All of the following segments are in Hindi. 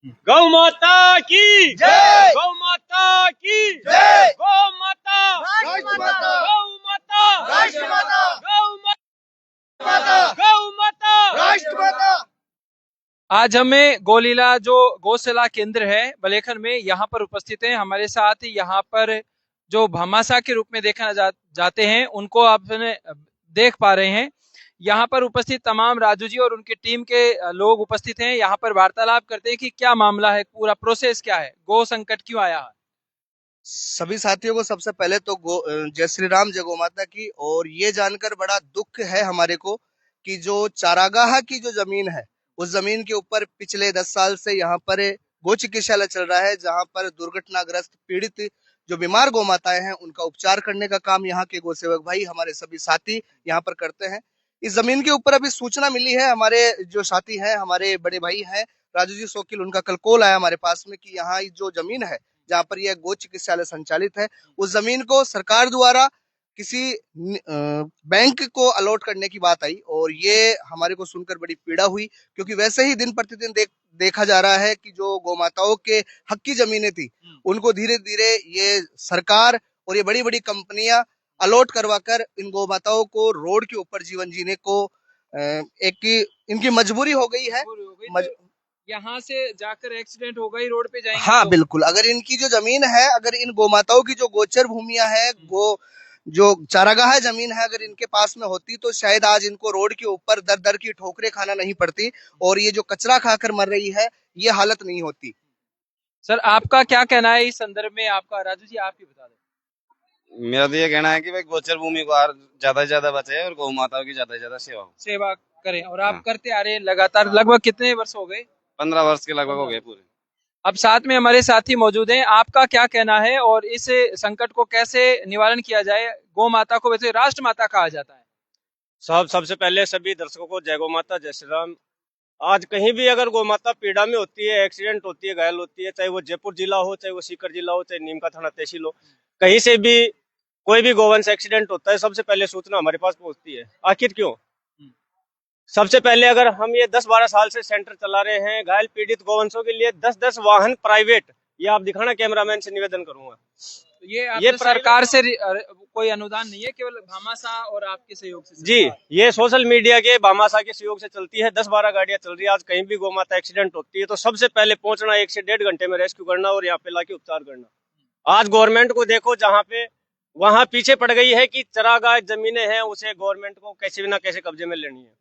गौ माता की जय। गौ माता की जय। गौ माता राष्ट्रमाता। गौ माता राष्ट्रमाता। गौ माता। गौ माता। राष्ट्रमाता। आज हमें गोलीला जो गौशाला केंद्र है बलेखन में यहाँ पर उपस्थित हैं। हमारे साथ यहाँ पर जो भामाशाह के रूप में देखा जाते हैं उनको आपने देख पा रहे हैं। यहाँ पर उपस्थित तमाम राजू जी और उनकी टीम के लोग उपस्थित हैं। यहाँ पर वार्तालाप करते हैं कि क्या मामला है, पूरा प्रोसेस क्या है, गौ संकट क्यों आया है। सभी साथियों को सबसे पहले तो जय श्री राम, जय गौ माता की। और ये जानकर बड़ा दुख है हमारे को कि जो चारागाह की जो जमीन है उस जमीन के ऊपर पिछले 10 साल से यहाँ पर गो चिकित्सालय चल रहा है, जहाँ पर दुर्घटनाग्रस्त पीड़ित जो बीमार गौ माताएं हैं उनका उपचार करने का काम यहाँ के गौ सेवक भाई, हमारे सभी साथी यहाँ पर करते हैं। इस जमीन के ऊपर अभी सूचना मिली है, हमारे जो साथी हैं, हमारे बड़े भाई हैं राजू जी सोकिल, उनका कल कॉल आया हमारे पास में कि यहाँ जो जमीन है जहाँ पर यह गो चिकित्सालय संचालित है उस जमीन को सरकार द्वारा किसी बैंक को अलॉट करने की बात आई। और ये हमारे को सुनकर बड़ी पीड़ा हुई, क्योंकि वैसे ही दिन प्रतिदिन देखा जा रहा है कि जो गौ माताओं के हक की जमीनें थी उनको धीरे धीरे ये सरकार और ये बड़ी बड़ी कंपनियां अलॉट करवाकर इन गौ माताओं को रोड के ऊपर जीवन जीने को एक इनकी मजबूरी हो गई है। यहाँ से जाकर एक्सीडेंट हो गई, रोड पे जाएंगे। हाँ तो बिल्कुल, अगर इनकी जो जमीन है, अगर इन गौ माताओं की जो गोचर भूमियां है, गो जो चारागाह जमीन है, अगर इनके पास में होती तो शायद आज इनको रोड के ऊपर दर दर की ठोकरें खाना नहीं पड़ती और ये जो कचरा खाकर मर रही है ये हालत नहीं होती। सर आपका क्या कहना है इस संदर्भ में? आपका राजू जी आप ही बता दें। मेरा तो ये कहना है कि भाई गोचर भूमि को और ज्यादा से ज्यादा बचे और गौ माताओं की ज्यादा से ज्यादा सेवा करें। और आप हाँ। करते आ रहे हैं लगातार, लगभग कितने वर्ष हो गए? 15 वर्ष के लगभग हो गए पूरे। अब साथ में हमारे साथी मौजूद हैं, आपका क्या कहना है और इस संकट को कैसे निवारण किया जाए? गौ माता को वैसे राष्ट्र माता कहा जाता है। सबसे पहले सभी दर्शकों को जय गौ माता, जय श्री राम। आज कहीं भी अगर गौ माता पीड़ा में होती है, एक्सीडेंट होती है, घायल होती है, चाहे वो जयपुर जिला हो, चाहे वो सीकर जिला हो, चाहे नीम का थाना तहसील हो, कहीं से भी कोई भी गौवंश एक्सीडेंट होता है सबसे पहले सूचना हमारे पास पहुंचती है। आखिर क्यों? सबसे पहले अगर हम ये 10-12 साल से सेंटर चला रहे हैं घायल पीड़ित गौवंशों के लिए 10-10 वाहन प्राइवेट, ये आप दिखाना, कैमरामैन से निवेदन करूंगा। ये सरकार से कोई अनुदान नहीं है, केवल भामाशाह और आपके सहयोग से। जी, ये सोशल मीडिया के भामाशाह के सहयोग से चलती है। 10-12 गाड़ियां चल रही है। आज कहीं भी गौ माता एक्सीडेंट होती है तो सबसे पहले पहुंचना, 1 से 1.5 घंटे में रेस्क्यू करना और यहाँ पे लाके उपचार करना। आज गवर्नमेंट को देखो, जहाँ पे वहां पीछे पड़ गई है कि चरागाह जमीनें हैं उसे गवर्नमेंट को कैसे भी ना कैसे कब्जे में लेनी है।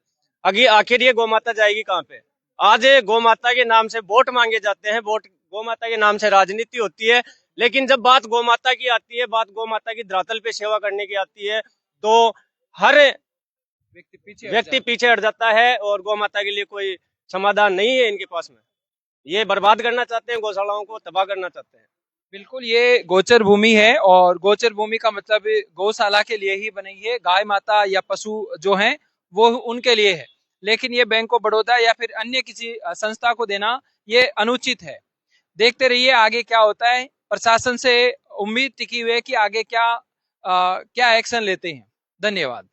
आखिर ये गौ माता जाएगी कहाँ पे? आज गौ माता के नाम से वोट मांगे जाते हैं, वोट गौ माता के नाम से राजनीति होती है, लेकिन जब बात गौ माता की आती है, बात गौ माता की धरातल पे सेवा करने की आती है तो हर व्यक्ति पीछे हट जाता है और गौ माता के लिए कोई समाधान नहीं है इनके पास में। ये बर्बाद करना चाहते हैं, गौशालाओं को तबाह करना चाहते हैं। बिल्कुल, ये गोचर भूमि है और गोचर भूमि का मतलब गौशाला के लिए ही बनी है। गाय माता या पशु जो हैं वो उनके लिए है, लेकिन ये बैंक ऑफ बड़ौदा या फिर अन्य किसी संस्था को देना ये अनुचित है। देखते रहिए आगे क्या होता है। प्रशासन से उम्मीद टिकी हुई है कि आगे क्या एक्शन लेते हैं। धन्यवाद।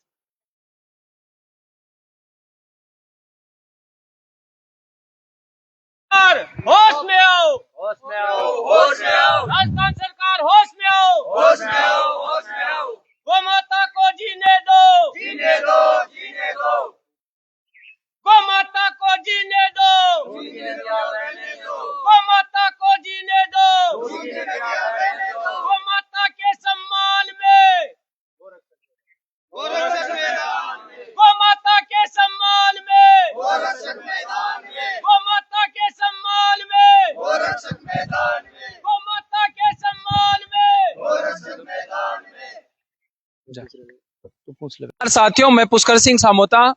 होश में आओ, होश में आओ, होश में आओ, राजस्थान सरकार होश में आओ, होश में आओ, होश में आओ। गौ माता को जीने दो, जीने दो, जीने दो, गौ माता को जीने दो, जीने दो, रहने दो, गौ माता को जीने दो, जीने दो, रहने दो। गौ माता के सम्मान में, गोरक्षक मैदान में, गौ माता के सम्मान में, गोरक्षक मैदान में, गौ माता के सम्मान में, गोरक्षक मैदान में, गौ माता के सम्मान में, गोरक्षक मैदान में। साथियों, मैं पुष्कर सिंह सामोता।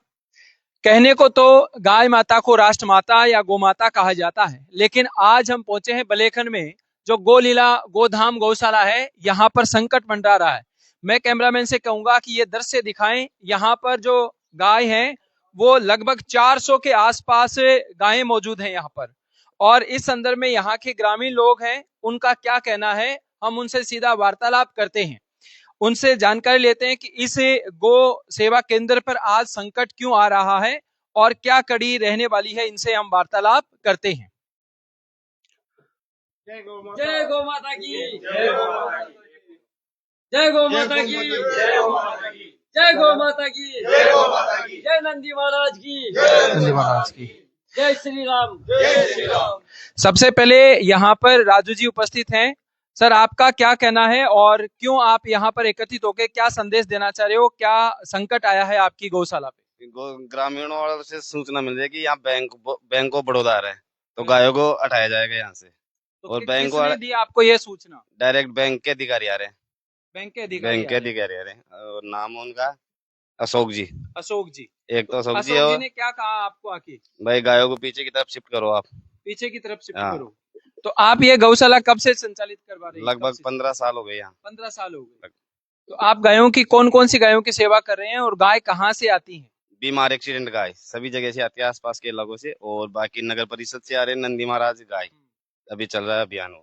कहने को तो गाय माता को राष्ट्र माता या गौ माता कहा जाता है, लेकिन आज हम पहुंचे हैं बलेखन में जो गोलीला गोधाम गौशाला है, यहाँ पर संकट मंडरा रहा है। मैं कैमरामैन से कहूंगा कि ये दृश्य दिखाएं। यहाँ पर जो गाय हैं वो लगभग 400 के आसपास गायें मौजूद हैं यहाँ पर। और इस संदर्भ में यहाँ के ग्रामीण लोग हैं, उनका क्या कहना है, हम उनसे सीधा वार्तालाप करते हैं, उनसे जानकारी लेते हैं कि इस गो सेवा केंद्र पर आज संकट क्यों आ रहा है और क्या कड़ी रहने वाली है। इनसे हम वार्तालाप करते हैं। जय गौ माता की, जय गौ माता की, जय गौ माता की, जय गौ माता की, जय गौ माता की, जय गौ माता की, जय नंदी महाराज की, जय नंदी महाराज की, जय श्री राम, जय श्री राम। सबसे पहले यहाँ पर राजू जी उपस्थित हैं। सर, आपका क्या कहना है और क्यों आप यहाँ पर एकत्रित होकर क्या संदेश देना चाह रहे हो? क्या संकट आया है आपकी गौशाला पे? ग्रामीणों वालों से सूचना मिल रही है कि यहाँ बैंक ऑफ बड़ौदा आ रहा है, तो गायों को हटाया जाएगा यहाँ से। तो और बैंक किसने वाले दी आपको ये सूचना? डायरेक्ट बैंक के अधिकारी आ रहे हैं। बैंक के अधिकारी बैंक के आ रहे हैं। अधिकारी आ रहे हैं और नाम उनका अशोक जी। अशोक जी। एक तो अशोक जी अशोक जी और ने क्या कहा आपको आके? भाई गायों को पीछे की तरफ शिफ्ट करो आप। पीछे की तरफ शिफ्ट हाँ। करो। तो आप ये गौशाला कब से संचालित करवा रहे हैं? लगभग 15 साल हो गए यहाँ। 15 साल हो गए। तो आप गायों की कौन कौन सी गायों की सेवा कर रहे हैं और गाय कहाँ से आती है? बीमार एक्सीडेंट गाय सभी जगह से आती है, आसपास के इलाकों से, और बाकी नगर परिषद से आ रहे हैं नंदी महाराज गाय। अभी चल रहा है अभियान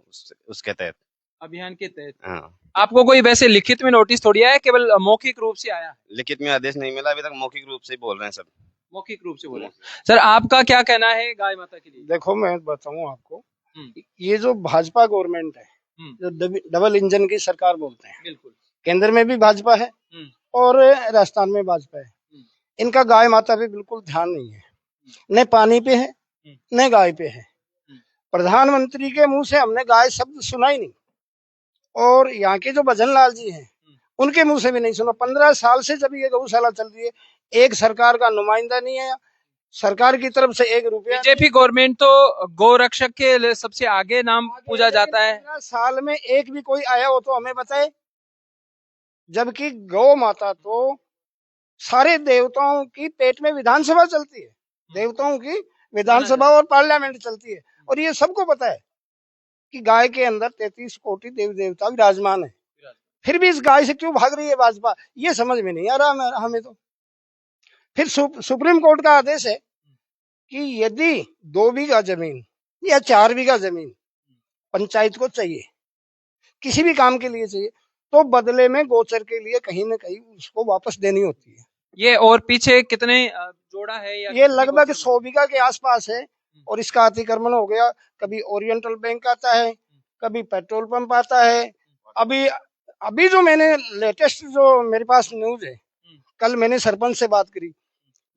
उसके तहत। अभियान के तहत। हाँ। आपको कोई वैसे लिखित में नोटिस थोड़ी आया है, केवल मौखिक रूप से आया है? लिखित में आदेश नहीं मिला अभी तक, मौखिक रूप से बोल रहे हैं सब। मौखिक रूप से बोला। सर, आपका क्या कहना है गाय माता के लिए? देखो, मैं बताऊं आपको, ये जो भाजपा गवर्नमेंट है, जो डबल इंजन की सरकार बोलते हैं, बिल्कुल। केंद्र में भी भाजपा है और राजस्थान में भाजपा है। इनका गाय माता पे बिल्कुल ध्यान नहीं है, न पानी पे है न गाय पे है। प्रधानमंत्री के मुंह से हमने गाय शब्द सुना ही नहीं, और यहाँ के जो भजन लाल जी हैं उनके मुंह से भी नहीं सुना। 15 साल से जब ये गौशाला चल रही है, एक सरकार का नुमाइंदा नहीं है, सरकार की तरफ से 1 रुपया। बीजेपी गवर्नमेंट तो गौ रक्षक के लिए सबसे आगे नाम पूजा जाता है। 15 साल में एक भी कोई आया हो तो हमें बताए, जबकि गौ माता तो सारे देवताओं की पेट में विधानसभा चलती है, देवताओं की विधानसभा और पार्लियामेंट चलती है, और ये सबको पता है कि गाय के अंदर 33 कोटि देवी देवता विराजमान है। फिर भी इस गाय से क्यों भाग रही है भाजपा, ये समझ में नहीं आ रहा हमें तो। फिर सुप्रीम कोर्ट का आदेश है कि यदि 2 बीघा जमीन या 4 बीघा जमीन पंचायत को चाहिए, किसी भी काम के लिए चाहिए, तो बदले में गोचर के लिए कहीं न कहीं उसको वापस देनी होती है। ये और पीछे कितने जोड़ा है? या ये लगभग 100 बीघा के आसपास है, और इसका अतिक्रमण हो गया। कभी ओरिएंटल बैंक आता है, कभी पेट्रोल पंप आता है। अभी जो मैंने लेटेस्ट जो मेरे पास न्यूज है, कल मैंने सरपंच से बात करी,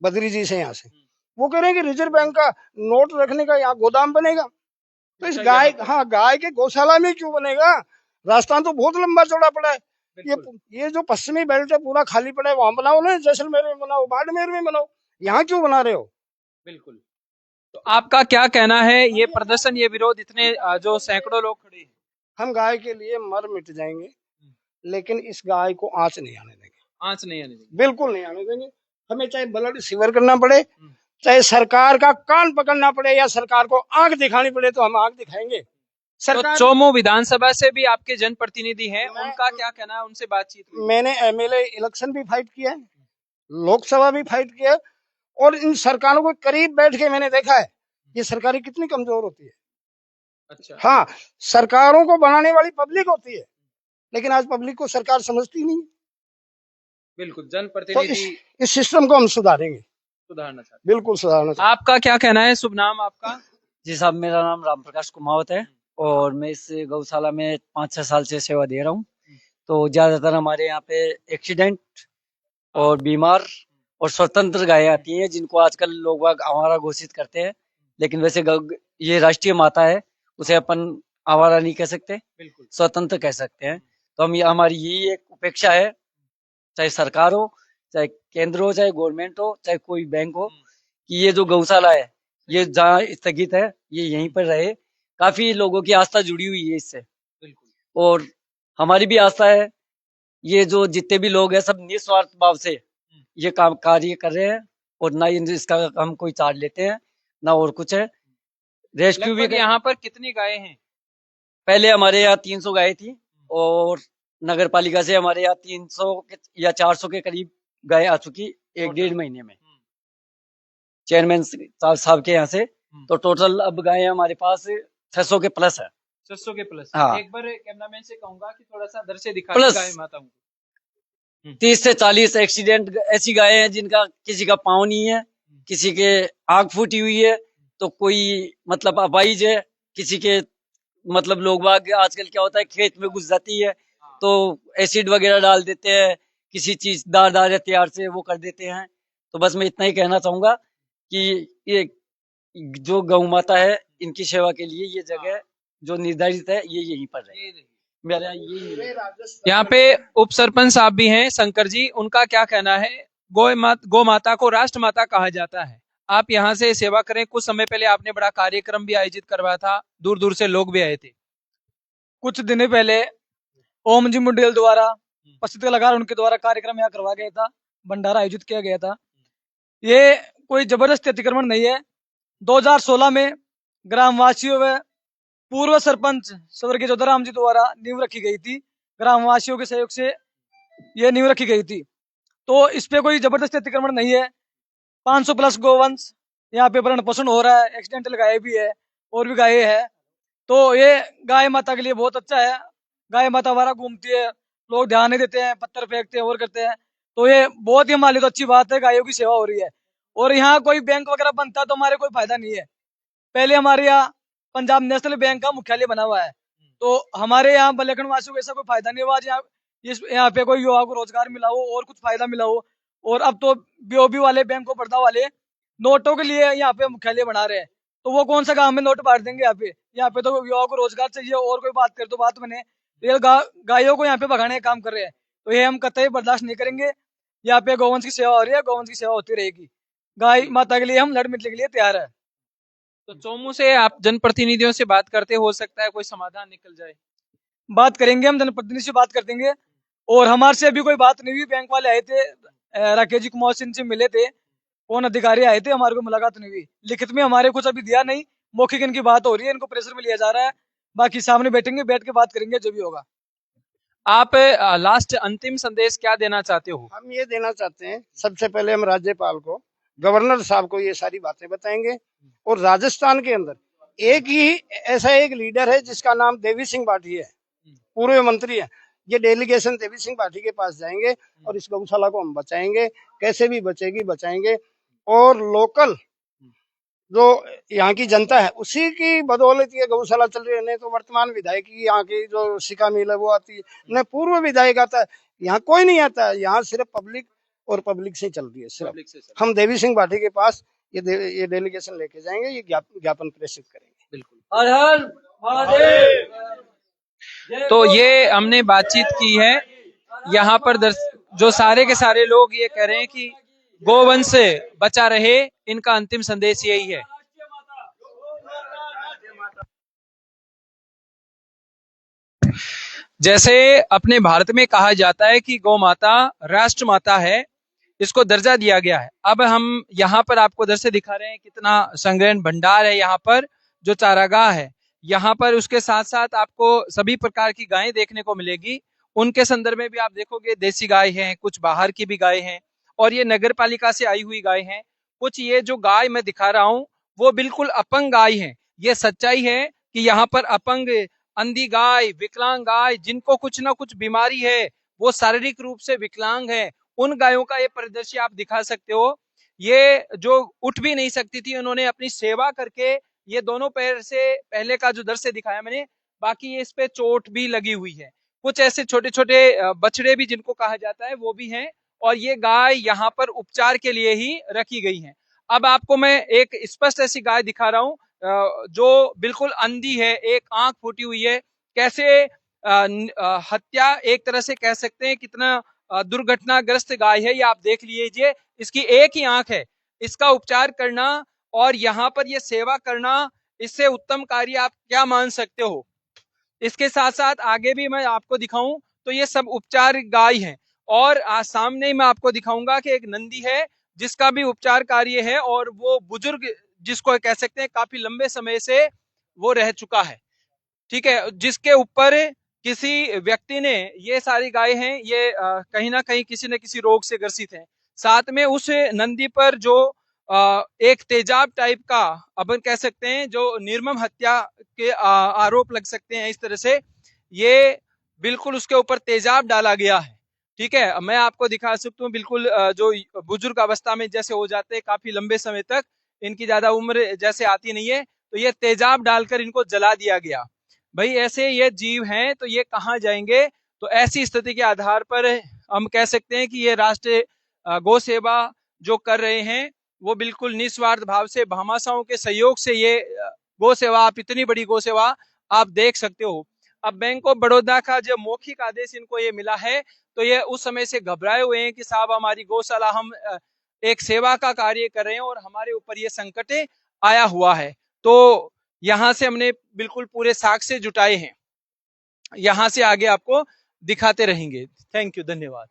बद्री जी से, यहाँ से, वो कह रहे हैं कि रिजर्व बैंक का नोट रखने का यहाँ गोदाम बनेगा। तो इस गाय, हाँ, गाय के गौशाला में क्यों बनेगा? राजस्थान तो बहुत लंबा चौड़ा पड़ा है। ये जो पश्चिमी बेल्ट है पूरा खाली पड़ा है, वहां बनाओ ना, जैसलमेर में बनाओ, बाड़मेर में बनाओ, यहाँ क्यों बना रहे हो? बिल्कुल। तो आपका क्या कहना है, ये प्रदर्शन, ये विरोध, इतने जो सैकड़ों लोग खड़े हैं? हम गाय के लिए मर मिट जाएंगे, लेकिन इस गाय को आंच नहीं आने देंगे। आंच नहीं आने देंगे, बिल्कुल नहीं आने देंगे। हमें चाहे ब्लड शिवर करना पड़े, चाहे सरकार का कान पकड़ना पड़े, या सरकार को आंख दिखानी पड़े, तो हम आंख दिखाएंगे। तो चोमू विधानसभा से भी आपके जनप्रतिनिधि हैं, उनका क्या कहना है? उनसे बातचीत हुई? मैंने एमएलए इलेक्शन भी फाइट किया है, लोकसभा भी फाइट किया है, और इन सरकारों को करीब बैठ के मैंने देखा है ये सरकारें कितनी कमजोर होती है। अच्छा। हाँ, सरकारों को बनाने वाली पब्लिक होती है, लेकिन आज पब्लिक को सरकार समझती नहीं है। बिल्कुल, तो जनप्रतिनिधि इस सिस्टम को हम सुधारेंगे, सुधारना चाहते बिल्कुल सुधारना चाहते। आपका क्या कहना है? शुभ नाम आपका? जी साहब, मेरा नाम राम प्रकाश कुमावत है, और मैं इस गौशाला में 5-6 साल से सेवा दे रहा हूँ। तो ज्यादातर हमारे यहाँ पे एक्सीडेंट और बीमार और स्वतंत्र गायें आती हैं, जिनको आजकल लोग आवारा घोषित करते हैं, लेकिन वैसे ये राष्ट्रीय माता है, उसे अपन आवारा नहीं कह सकते, बिल्कुल स्वतंत्र कह सकते हैं। तो हमारी यही एक उपेक्षा है, चाहे सरकार हो, चाहे केंद्र हो, चाहे गवर्नमेंट हो, चाहे कोई बैंक हो, कि ये जो गौशाला है ये जहाँ स्थगित है, ये यहीं पर रहे। काफी लोगों की आस्था जुड़ी हुई है इससे, और हमारी भी आस्था है। ये जो जितने भी लोग हैं, सब निस्वार्थ भाव से ये काम कार्य कर रहे हैं, और ना इसका हम कोई चार्ज लेते हैं, ना और कुछ है। रेस्क्यू भी यहाँ पर कितनी गायें हैं? पहले हमारे यहाँ 300 गायें थी, और नगर पालिका से हमारे यहाँ 300 या 400 के करीब गाय आ चुकी 1-1.5 महीने में, चेयरमैन साहब के यहाँ से। तो टोटल अब गाय हमारे पास 600 के प्लस है। 600 के प्लस। हाँ। एक बार कैमरामैन से कहूंगा कि थोड़ा सा दर से दिखा प्लस गाय माता को। 30 से 40 एक्सीडेंट ऐसी गायें हैं जिनका किसी का पाँव नहीं है, किसी के आंख फूटी हुई है, तो कोई मतलब अपाहिज है, किसी के मतलब लोग बाग आजकल क्या होता है, खेत में घुस जाती है तो एसिड वगैरह डाल देते हैं, किसी चीज दार हथियार से वो कर देते हैं। तो बस मैं इतना ही कहना चाहूंगा कि ये जो गौ माता है इनकी सेवा के लिए ये जगह जो निर्धारित है ये यहीं पर है। मेरा यही यहाँ पे उप सरपंच साहब भी हैं, शंकर जी, उनका क्या कहना है? गौ माता को राष्ट्र माता कहा जाता है। आप यहाँ से सेवा करें। कुछ समय पहले आपने बड़ा कार्यक्रम भी आयोजित करवाया था, दूर दूर से लोग भी आए थे। कुछ दिन पहले ओम जी मुंडेल द्वारा प्रसिद्ध कलाकार उनके द्वारा कार्यक्रम यहाँ करवाया गया था, भंडारा आयोजित किया गया था। ये कोई जबरदस्ती अतिक्रमण नहीं है। 2016 में ग्रामवासियों व पूर्व सरपंच स्वर्गीय जोधाराम जी द्वारा नींव रखी गई थी, ग्रामवासियों के सहयोग से ये नींव रखी गई थी। तो इस पे कोई जबरदस्ती अतिक्रमण नहीं है। 500 प्लस गोवंश यहाँ पे भरण पोषण हो रहा है, एक्सीडेंटल गाय भी है और भी गाय है। तो ये गाय माता के लिए बहुत अच्छा है। गाय माता हमारा घूमती है, लोग ध्यान नहीं देते हैं, पत्थर फेंकते हैं और करते हैं। तो ये बहुत ही हमारे लिए तो अच्छी बात है, गायों की सेवा हो रही है। और यहाँ कोई बैंक वगैरह बनता तो हमारे कोई फायदा नहीं है। पहले हमारे यहाँ पंजाब नेशनल बैंक का मुख्यालय बना हुआ है, तो हमारे यहाँ बलेखन वासियों को ऐसा कोई फायदा नहीं हुआ। आज यहाँ पे कोई युवा को रोजगार मिला हो और कुछ फायदा मिला हो। और अब तो बीओबी वाले, बैंक ऑफ बड़ौदा वाले नोटों के लिए यहाँ पे मुख्यालय बना रहे हैं। तो वो कौन सा काम में नोट बांट देंगे? यहाँ पे तो युवाओं को रोजगार चाहिए और कोई बात करे तो बात बने। ये गायों को यहाँ पे भगाने का काम कर रहे हैं, तो ये हम कतई बर्दाश्त नहीं करेंगे। यहाँ पे गौवंश की सेवा हो रही है, गौवंश की सेवा होती रहेगी। गाय माता के लिए हम लड़ मिटने के लिए तैयार है। तो चोमू से आप जनप्रतिनिधियों से बात करते, हो सकता है कोई समाधान निकल जाए। बात करेंगे, हम जनप्रतिनिधि से बात कर देंगे। और हमारे से अभी कोई बात नहीं हुई। बैंक वाले आए थे, राकेश जी कुमार सिंह से मिले थे, कौन अधिकारी आए थे, हमारे को मुलाकात नहीं हुई। लिखित में हमारे कुछ अभी दिया नहीं, मौखिक इनकी बात हो रही है, इनको प्रेशर में लिया जा रहा है। बाकी सामने बैठेंगे, बैठ के बात करेंगे जो भी होगा। आप लास्ट अंतिम संदेश क्या देना चाहते हो? हम ये देना चाहते हैं, सबसे पहले हम राज्यपाल को, गवर्नर साहब को ये सारी बातें बताएंगे। और राजस्थान के अंदर एक ही ऐसा एक लीडर है जिसका नाम देवी सिंह बाठी है, पूर्व मंत्री है। ये डेलीगेशन देवी सिंह बाठी के पास जाएंगे और इस गौशाला को हम बचाएंगे, कैसे भी बचेगी बचाएंगे। और लोकल जो यहाँ की जनता है उसी की बदौलत ये गौशाला चल रही है। नहीं तो वर्तमान विधायक की यहाँ की जो शिका मिल है वो आती है, न पूर्व विधायक आता है, यहाँ कोई नहीं आता है। यहाँ सिर्फ पब्लिक और पब्लिक से चल रही है सिर्फ। हम देवी सिंह बाठी के पास ये डेलीगेशन लेके जाएंगे, ये ज्ञापन प्रेषित करेंगे। बिल्कुल। हर हर महादेव। तो ये हमने बातचीत की है। यहाँ पर जो सारे के सारे लोग ये कह रहे हैं कि गोवंश बचा रहे, इनका अंतिम संदेश यही है। जैसे अपने भारत में कहा जाता है कि गौ माता राष्ट्र माता है, इसको दर्जा दिया गया है। अब हम यहाँ पर आपको दृश्य दिखा रहे हैं, कितना संग्रहण भंडार है यहाँ पर, जो चारागाह है यहाँ पर। उसके साथ साथ आपको सभी प्रकार की गायें देखने को मिलेगी। उनके संदर्भ में भी आप देखोगे देसी गाय हैं, कुछ बाहर की भी गाय हैं, और ये नगर पालिका से आई हुई गाय हैं। कुछ ये जो गाय मैं दिखा रहा हूँ वो बिल्कुल अपंग गाय है। ये सच्चाई है कि यहाँ पर अपंग, अंधी गाय, विकलांग गाय, जिनको कुछ ना कुछ बीमारी है, वो शारीरिक रूप से विकलांग है, उन गायों का ये परिदृश्य आप दिखा सकते हो। ये जो उठ भी नहीं सकती थी, उन्होंने अपनी सेवा करके ये दोनों पैर से, पहले का जो दृश्य दिखाया मैंने, बाकी ये इस पे चोट भी लगी हुई है। कुछ ऐसे छोटे छोटे बछड़े भी जिनको कहा जाता है वो भी हैं, और ये गाय यहाँ पर उपचार के लिए ही रखी गई है। अब आपको मैं एक स्पष्ट ऐसी गाय दिखा रहा हूँ जो बिल्कुल अंधी है, एक आंख फूटी हुई है। कैसे हत्या एक तरह से कह सकते हैं, कितना दुर्घटनाग्रस्त गाय है ये आप देख लीजिए। इसकी एक ही आंख है, इसका उपचार करना और यहाँ पर ये सेवा करना, इससे उत्तम कार्य आप क्या मान सकते हो? इसके साथ साथ आगे भी मैं आपको दिखाऊं तो ये सब उपचार गाय हैं। और सामने मैं आपको दिखाऊंगा कि एक नंदी है जिसका भी उपचार कार्य है, और वो बुजुर्ग जिसको कह सकते हैं काफी लंबे समय से वो रह चुका है, ठीक है, जिसके ऊपर किसी व्यक्ति ने, ये सारी गाय हैं ये कहीं ना कहीं किसी न किसी रोग से ग्रसित है। साथ में उस नंदी पर जो एक तेजाब टाइप का, अपन कह सकते हैं जो निर्मम हत्या के आरोप लग सकते हैं, इस तरह से ये बिल्कुल उसके ऊपर तेजाब डाला गया है। ठीक है, मैं आपको दिखा सकता हूँ, बिल्कुल जो बुजुर्ग अवस्था में जैसे हो जाते हैं काफी लंबे समय तक, इनकी ज्यादा उम्र जैसे आती नहीं है, तो ये तेजाब डालकर इनको जला दिया गया। भाई ऐसे ये जीव हैं तो ये कहाँ जाएंगे। तो ऐसी स्थिति के आधार पर हम कह सकते हैं कि ये राष्ट्रीय गौ सेवा जो कर रहे हैं वो बिल्कुल निस्वार्थ भाव से भामाशाहों के सहयोग से ये गौ सेवा, आप इतनी बड़ी गौ सेवा आप देख सकते हो। अब बैंक ऑफ बड़ौदा का जब मौखिक आदेश इनको ये मिला है तो ये उस समय से घबराए हुए हैं कि साहब हमारी गौशाला, हम एक सेवा का कार्य कर रहे हैं और हमारे ऊपर ये संकट आया हुआ है। तो यहां से हमने बिल्कुल पूरे साक्ष्य जुटाए हैं, यहां से आगे आपको दिखाते रहेंगे। थैंक यू, धन्यवाद।